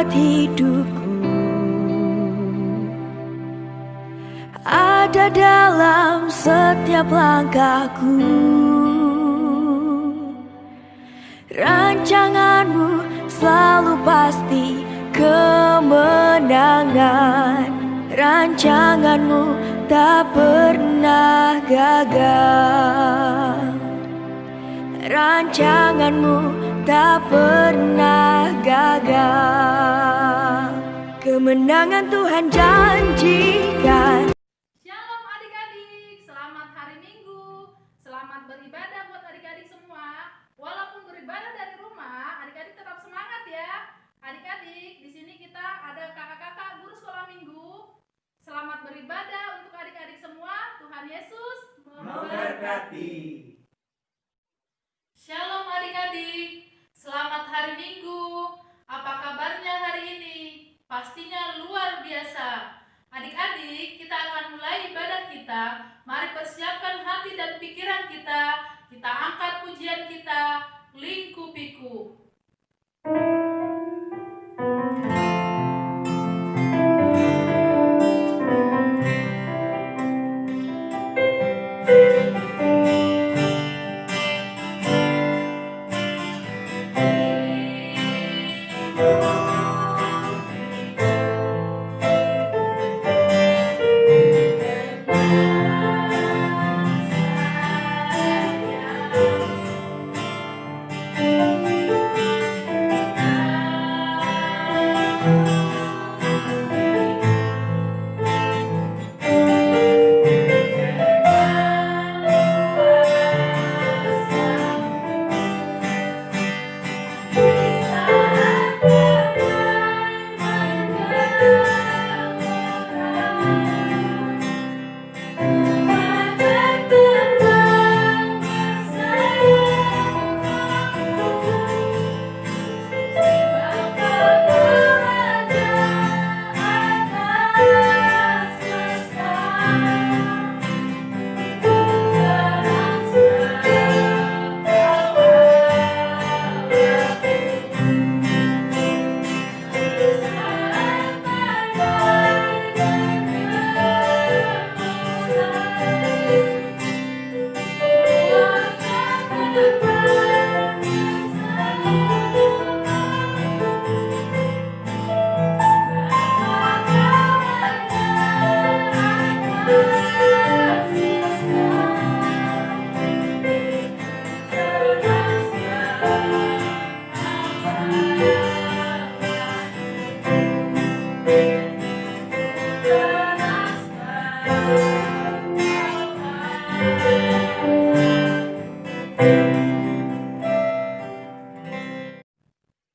buat hidupku ada dalam setiap langkahku. Rancanganmu selalu pasti kemenangan. Rancanganmu tak pernah gagal. Rancanganmu tak pernah gagal. Kemenangan Tuhan janjikan. Shalom adik-adik, selamat hari Minggu. Selamat beribadah buat adik-adik semua. Walaupun beribadah dari rumah, adik-adik tetap semangat ya. Adik-adik, di sini kita ada kakak-kakak guru sekolah minggu. Selamat beribadah untuk adik-adik semua. Tuhan Yesus memberkati. Shalom adik-adik, selamat hari Minggu. Apa kabarnya hari ini? Pastinya luar biasa. Adik-adik, kita akan mulai ibadah kita. Mari persiapkan hati dan pikiran kita. Kita angkat pujian kita, Lingkupiku.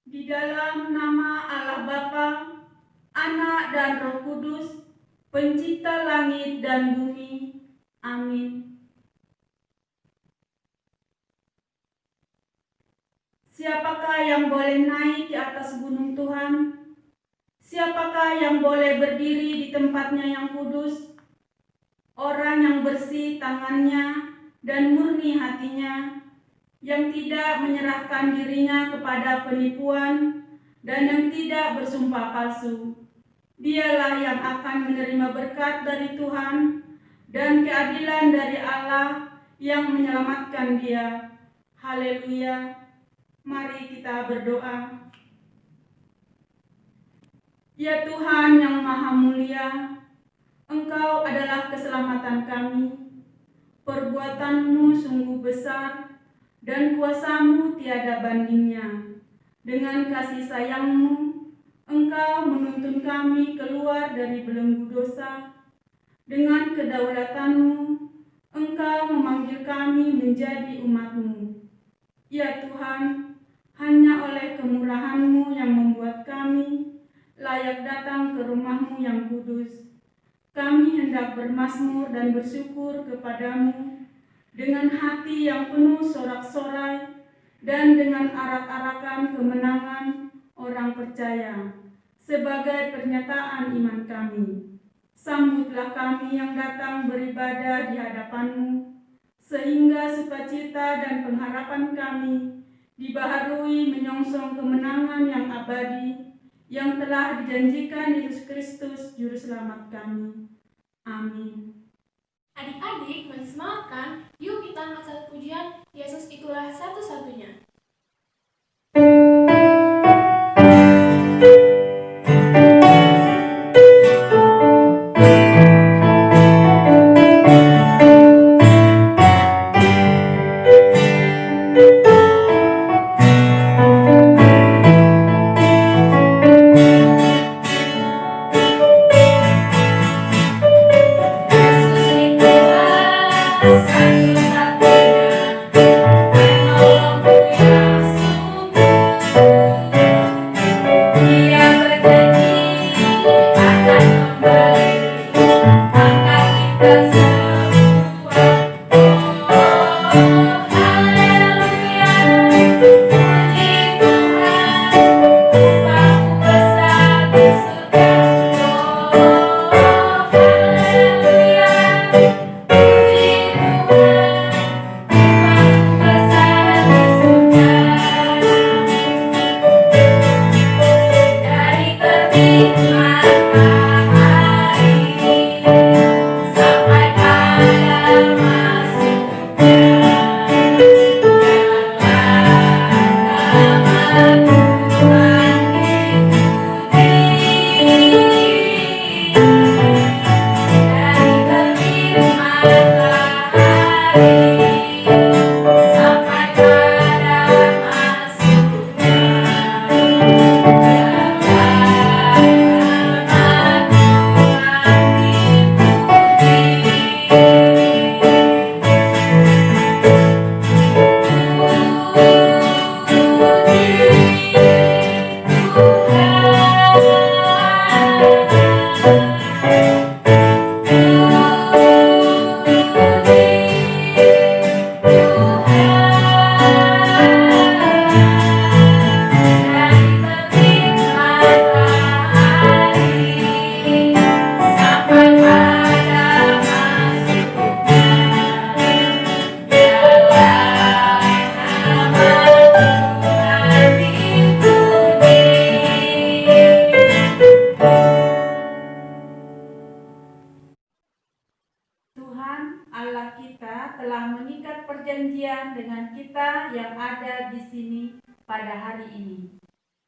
Di dalam nama Allah Bapa, Anak dan Roh Kudus, Pencipta langit dan bumi. Amin. Siapakah yang boleh naik ke atas gunung Tuhan? Siapakah yang boleh berdiri di tempatnya yang kudus? Orang yang bersih tangannya dan murni hatinya, yang tidak menyerahkan dirinya kepada penipuan dan yang tidak bersumpah palsu. Dialah yang akan menerima berkat dari Tuhan dan keadilan dari Allah yang menyelamatkan dia. Haleluya. Mari kita berdoa. Ya Tuhan yang Maha Mulia, Engkau adalah keselamatan kami. Perbuatan-Mu sungguh besar dan kuasa-Mu tiada bandingnya. Dengan kasih sayang-Mu, Engkau menuntun kami keluar dari belenggu dosa. Dengan kedaulatan-Mu, Engkau memanggil kami menjadi umat-Mu. Ya Tuhan, hanya oleh kemurahan-Mu yang membuat kami layak datang ke rumah-Mu yang kudus. Kami hendak bermazmur dan bersyukur kepada-Mu dengan hati yang penuh sorak-sorai dan dengan arak-arakan kemenangan orang percaya sebagai pernyataan iman kami. Sambutlah kami yang datang beribadah di hadapan-Mu, sehingga sukacita dan pengharapan kami dibaharui menyongsong kemenangan yang abadi yang telah dijanjikan Yesus Kristus Juru Selamat kami. Amin. Adik-adik, masih semangat kan? Yuk kita angkat satu pujian, Yesus itulah satu-satunya. Tuhan Allah kita telah mengikat perjanjian dengan kita yang ada di sini pada hari ini.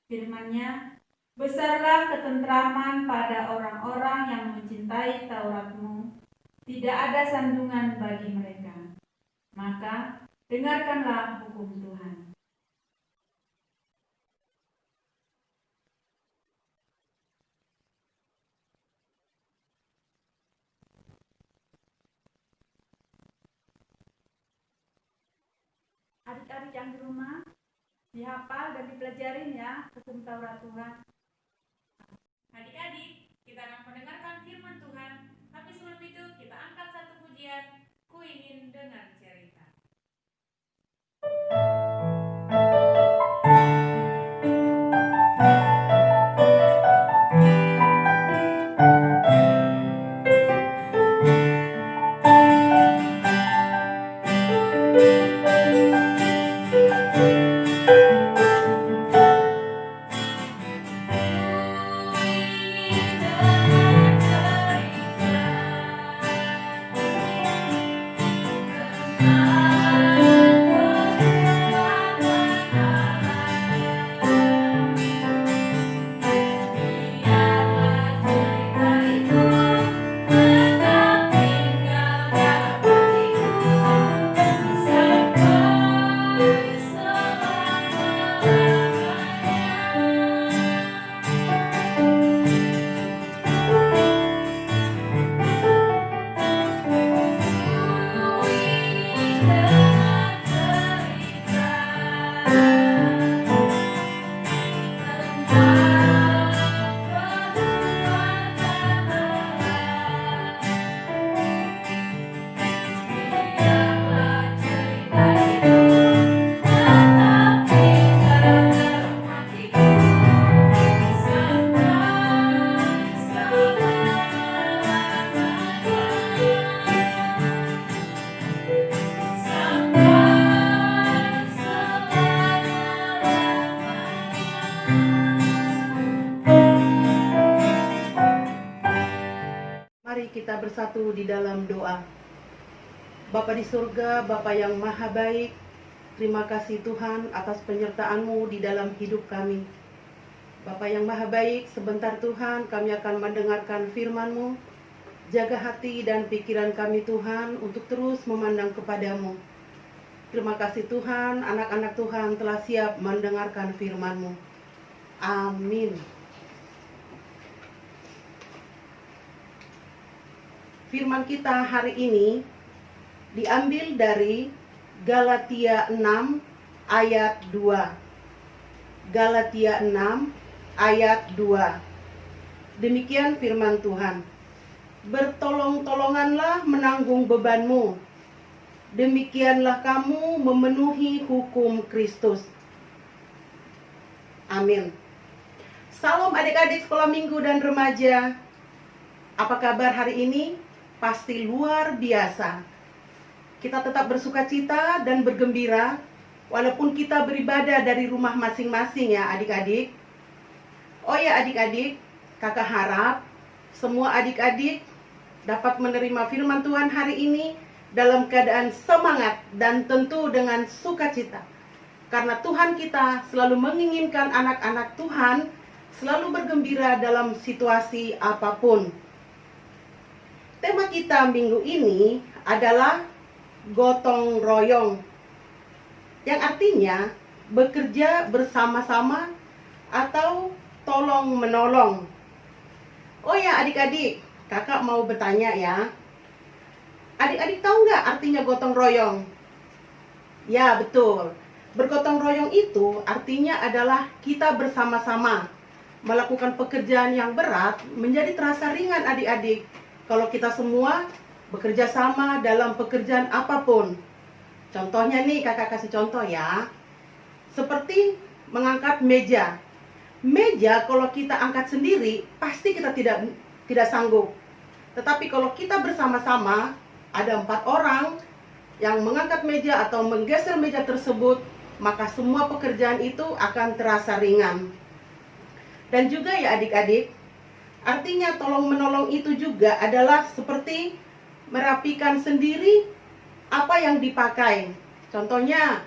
Firman-Nya, besarlah ketentraman pada orang-orang yang mencintai Taurat-Mu, tidak ada sandungan bagi mereka. Maka dengarkanlah hukum Tuhan. Adik-adik yang di rumah, dihafal dan dipelajarin ya hukum Taurat Tuhan. Adik-adik, kita akan mendengarkan firman Tuhan, tapi sebelum itu kita angkat satu pujian, Ku Ingin Dengar Cerita. kita bersatu di dalam doa. Bapa di surga, Bapa yang maha baik, terima kasih Tuhan atas penyertaan-Mu di dalam hidup kami. Bapa yang maha baik, sebentar Tuhan kami akan mendengarkan firman-Mu. Jaga hati dan pikiran kami Tuhan untuk terus memandang kepadamu. Terima kasih Tuhan, anak-anak Tuhan telah siap mendengarkan firman-Mu. Amin. Firman kita hari ini diambil dari Galatia 6 ayat 2. Galatia 6 ayat 2. Demikian firman Tuhan. Bertolong-tolonganlah menanggung bebanmu. Demikianlah kamu memenuhi hukum Kristus. Amin. Salam adik-adik sekolah minggu dan remaja. Apa kabar hari ini? Pasti luar biasa. Kita tetap bersukacita dan bergembira walaupun kita beribadah dari rumah masing-masing ya adik-adik. Oh ya adik-adik, kakak harap semua adik-adik dapat menerima firman Tuhan hari ini dalam keadaan semangat dan tentu dengan sukacita. Karena Tuhan kita selalu menginginkan anak-anak Tuhan selalu bergembira dalam situasi apapun. Tema kita minggu ini adalah gotong royong, yang artinya bekerja bersama-sama atau tolong menolong. Oh ya adik-adik, kakak mau bertanya ya. Adik-adik tahu nggak artinya gotong royong? Ya betul, bergotong royong itu artinya adalah kita bersama-sama melakukan pekerjaan yang berat menjadi terasa ringan adik-adik. Kalau kita semua bekerja sama dalam pekerjaan apapun. Contohnya nih, kakak kasih contoh ya. Seperti mengangkat meja. Meja kalau kita angkat sendiri, pasti kita tidak sanggup. Tetapi kalau kita bersama-sama, ada 4 orang yang mengangkat meja atau menggeser meja tersebut, maka semua pekerjaan itu akan terasa ringan. Dan juga ya adik-adik, artinya tolong-menolong itu juga adalah seperti merapikan sendiri apa yang dipakai. Contohnya,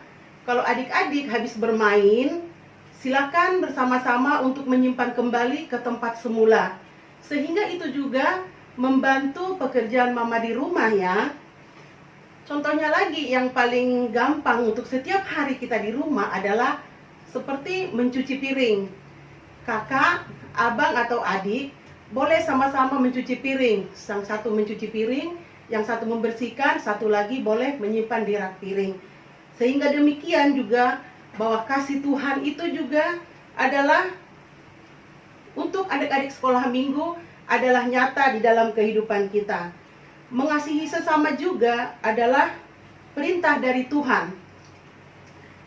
kalau adik-adik habis bermain, silakan bersama-sama untuk menyimpan kembali ke tempat semula. Sehingga itu juga membantu pekerjaan mama di rumah ya. Contohnya lagi yang paling gampang untuk setiap hari kita di rumah adalah seperti mencuci piring. Kakak, abang atau adik boleh sama-sama mencuci piring. Yang satu mencuci piring, yang satu membersihkan, satu lagi boleh menyimpan di rak piring. Sehingga demikian juga bahwa kasih Tuhan itu juga adalah untuk adik-adik sekolah minggu adalah nyata di dalam kehidupan kita. Mengasihi sesama juga adalah perintah dari Tuhan.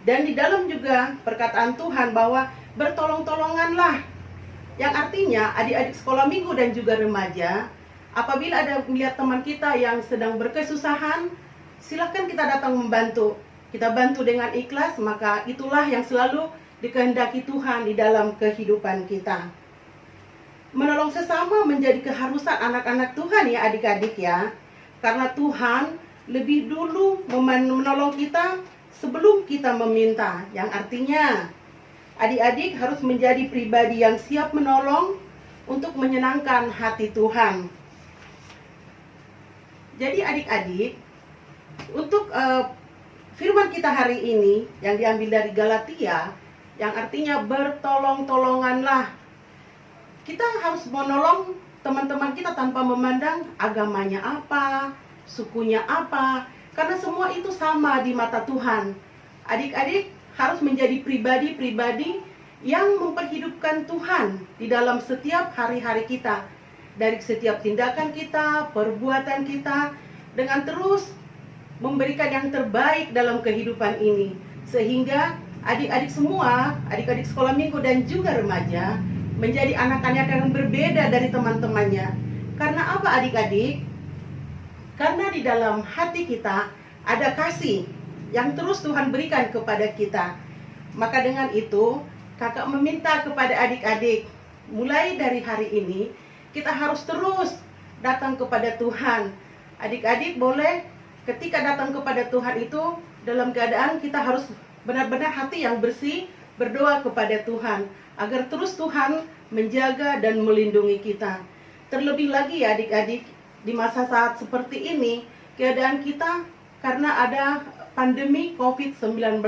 Dan di dalam juga perkataan Tuhan bahwa bertolong-tolonganlah, yang artinya adik-adik sekolah minggu dan juga remaja, apabila ada melihat teman kita yang sedang berkesusahan, silakan kita datang membantu. Kita bantu dengan ikhlas, maka itulah yang selalu dikehendaki Tuhan di dalam kehidupan kita. Menolong sesama menjadi keharusan anak-anak Tuhan ya adik-adik ya. Karena Tuhan lebih dulu menolong kita sebelum kita meminta. Yang artinya adik-adik harus menjadi pribadi yang siap menolong untuk menyenangkan hati Tuhan. Jadi adik-adik, untuk firman kita hari ini yang diambil dari Galatia, yang artinya bertolong-tolonganlah. Kita harus menolong teman-teman kita tanpa memandang agamanya apa, sukunya apa, karena semua itu sama di mata Tuhan. Adik-adik harus menjadi pribadi-pribadi yang memperhidupkan Tuhan di dalam setiap hari-hari kita. Dari setiap tindakan kita, perbuatan kita, dengan terus memberikan yang terbaik dalam kehidupan ini. Sehingga adik-adik semua, adik-adik sekolah minggu dan juga remaja, menjadi anak-anak yang berbeda dari teman-temannya. Karena apa adik-adik? Karena di dalam hati kita ada kasih yang terus Tuhan berikan kepada kita. Maka dengan itu, kakak meminta kepada adik-adik, mulai dari hari ini, kita harus terus datang kepada Tuhan. Adik-adik boleh ketika datang kepada Tuhan itu dalam keadaan kita harus benar-benar hati yang bersih, berdoa kepada Tuhan agar terus Tuhan menjaga dan melindungi kita. Terlebih lagi ya adik-adik, di masa saat seperti ini keadaan kita karena ada pandemi COVID-19,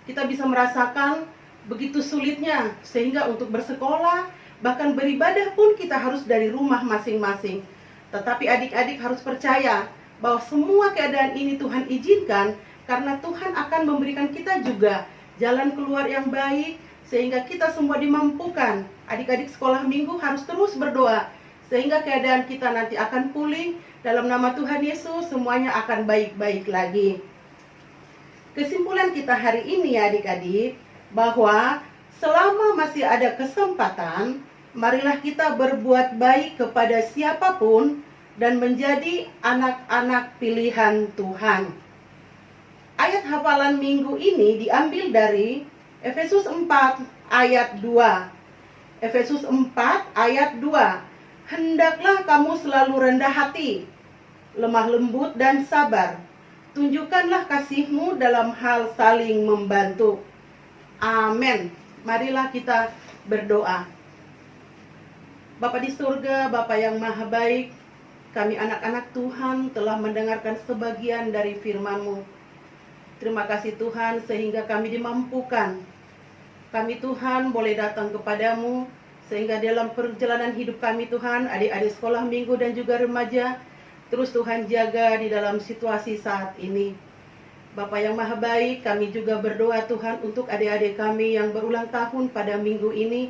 kita bisa merasakan begitu sulitnya sehingga untuk bersekolah bahkan beribadah pun kita harus dari rumah masing-masing. Tetapi adik-adik harus percaya bahwa semua keadaan ini Tuhan izinkan karena Tuhan akan memberikan kita juga jalan keluar yang baik sehingga kita semua dimampukan. Adik-adik sekolah minggu harus terus berdoa sehingga keadaan kita nanti akan pulih. Dalam nama Tuhan Yesus semuanya akan baik-baik lagi. Kesimpulan kita hari ini ya adik-adik, bahwa selama masih ada kesempatan, marilah kita berbuat baik kepada siapapun dan menjadi anak-anak pilihan Tuhan. Ayat hafalan minggu ini diambil dari Efesus 4 ayat 2. Efesus 4 ayat 2. Hendaklah kamu selalu rendah hati, lemah lembut dan sabar. Tunjukkanlah kasihmu dalam hal saling membantu. Amin. Marilah kita berdoa. Bapa di surga, Bapa yang maha baik, kami anak-anak Tuhan telah mendengarkan sebagian dari firman-Mu. Terima kasih Tuhan sehingga kami dimampukan. Kami Tuhan boleh datang kepadamu sehingga dalam perjalanan hidup kami Tuhan, adik-adik sekolah minggu dan juga remaja, terus Tuhan jaga di dalam situasi saat ini. Bapa yang maha baik, kami juga berdoa Tuhan untuk adik-adik kami yang berulang tahun pada minggu ini.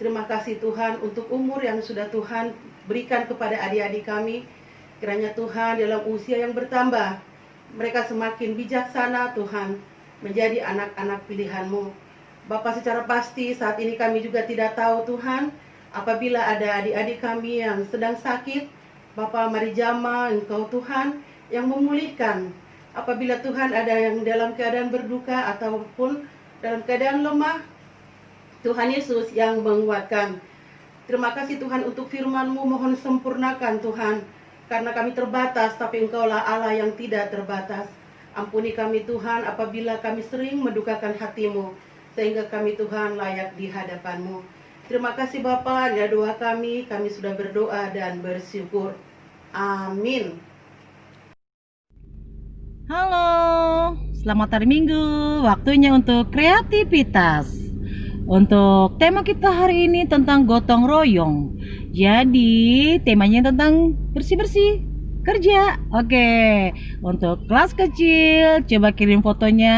Terima kasih Tuhan untuk umur yang sudah Tuhan berikan kepada adik-adik kami. Kiranya Tuhan dalam usia yang bertambah, mereka semakin bijaksana Tuhan, menjadi anak-anak pilihan-Mu. Bapak secara pasti saat ini kami juga tidak tahu Tuhan, apabila ada adik-adik kami yang sedang sakit, Bapak mari jamah Engkau Tuhan yang memulihkan. Apabila Tuhan ada yang dalam keadaan berduka ataupun dalam keadaan lemah, Tuhan Yesus yang menguatkan. Terima kasih Tuhan untuk firman-Mu, mohon sempurnakan Tuhan. Karena kami terbatas, tapi Engkaulah Allah yang tidak terbatas. Ampuni kami Tuhan apabila kami sering mendukakan hati-Mu, sehingga kami Tuhan layak di hadapan-Mu. Terima kasih Bapa, ya doa kami sudah berdoa dan bersyukur. Amin. Halo, selamat hari Minggu. Waktunya untuk kreativitas. Untuk tema kita hari ini tentang gotong royong. Jadi temanya tentang bersih-bersih kerja. Oke, untuk kelas kecil coba kirim fotonya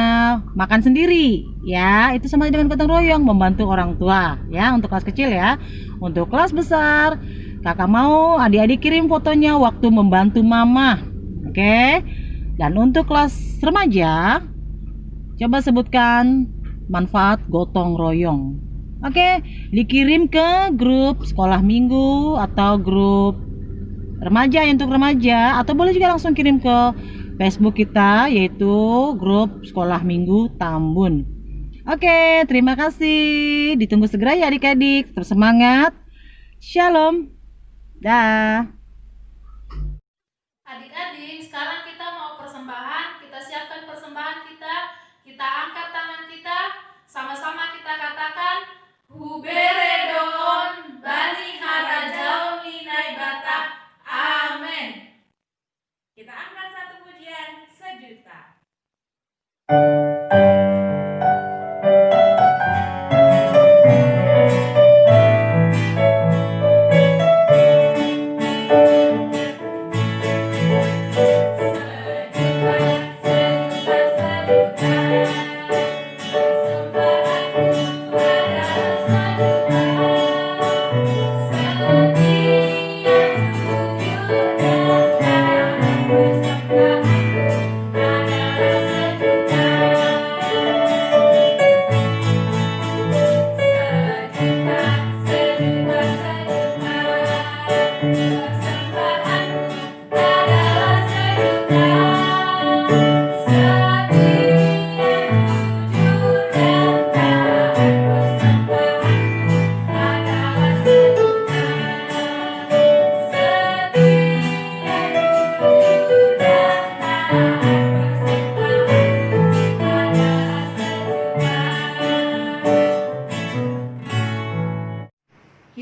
makan sendiri ya. Itu sama dengan gotong royong, membantu orang tua ya, untuk kelas kecil ya. Untuk kelas besar, kakak mau adik-adik kirim fotonya waktu membantu mama. Oke. Dan untuk kelas remaja, coba sebutkan manfaat gotong royong. Oke, dikirim ke grup sekolah minggu atau grup remaja untuk remaja, atau boleh juga langsung kirim ke Facebook kita, yaitu grup sekolah minggu Tambun. Oke, terima kasih. Ditunggu segera ya adik-adik. Terus semangat. Shalom. Dah. Adik-adik, sekarang kita mau persembahan. Kita siapkan persembahan kita. Kita angkat tangan kita. Sama-sama kita katakan, Huberedon Bani Harajaon Linai Bata. Amin. Kita angkat satu pujian sejuta.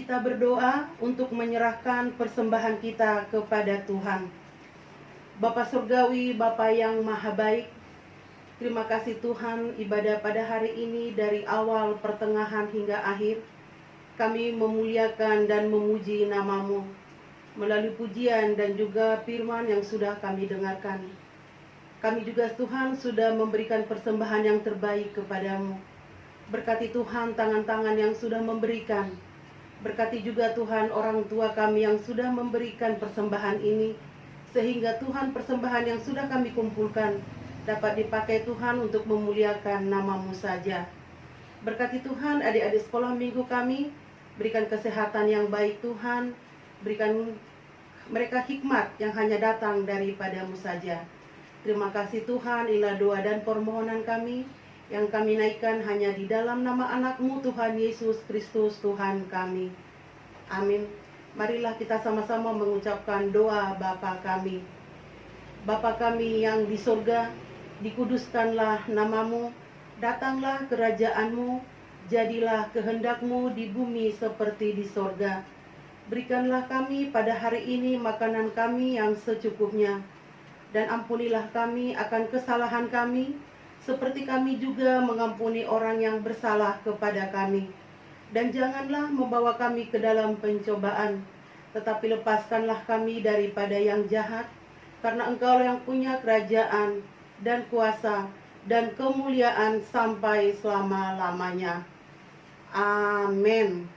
kita berdoa untuk menyerahkan persembahan kita kepada Tuhan. Bapa Surgawi, Bapa yang Maha Baik, terima kasih Tuhan, ibadah pada hari ini dari awal, pertengahan hingga akhir, kami memuliakan dan memuji nama-Mu melalui pujian dan juga firman yang sudah kami dengarkan. Kami juga Tuhan sudah memberikan persembahan yang terbaik kepada-Mu. Berkati Tuhan tangan-tangan yang sudah memberikan. Berkati juga Tuhan orang tua kami yang sudah memberikan persembahan ini, sehingga Tuhan persembahan yang sudah kami kumpulkan dapat dipakai Tuhan untuk memuliakan nama-Mu saja. Berkati Tuhan adik-adik sekolah minggu kami, berikan kesehatan yang baik Tuhan, berikan mereka hikmat yang hanya datang daripada-Mu saja. Terima kasih Tuhan, inilah doa dan permohonan kami yang kami naikkan hanya di dalam nama anak-Mu Tuhan Yesus Kristus Tuhan kami. Amin. Marilah kita sama-sama mengucapkan doa Bapa kami. Bapa kami yang di surga, dikuduskanlah nama-Mu, datanglah kerajaan-Mu, jadilah kehendak-Mu di bumi seperti di surga. Berikanlah kami pada hari ini makanan kami yang secukupnya, dan ampunilah kami akan kesalahan kami, seperti kami juga mengampuni orang yang bersalah kepada kami. Dan janganlah membawa kami ke dalam pencobaan, tetapi lepaskanlah kami daripada yang jahat, karena Engkau yang punya kerajaan dan kuasa dan kemuliaan sampai selama-lamanya. Amin.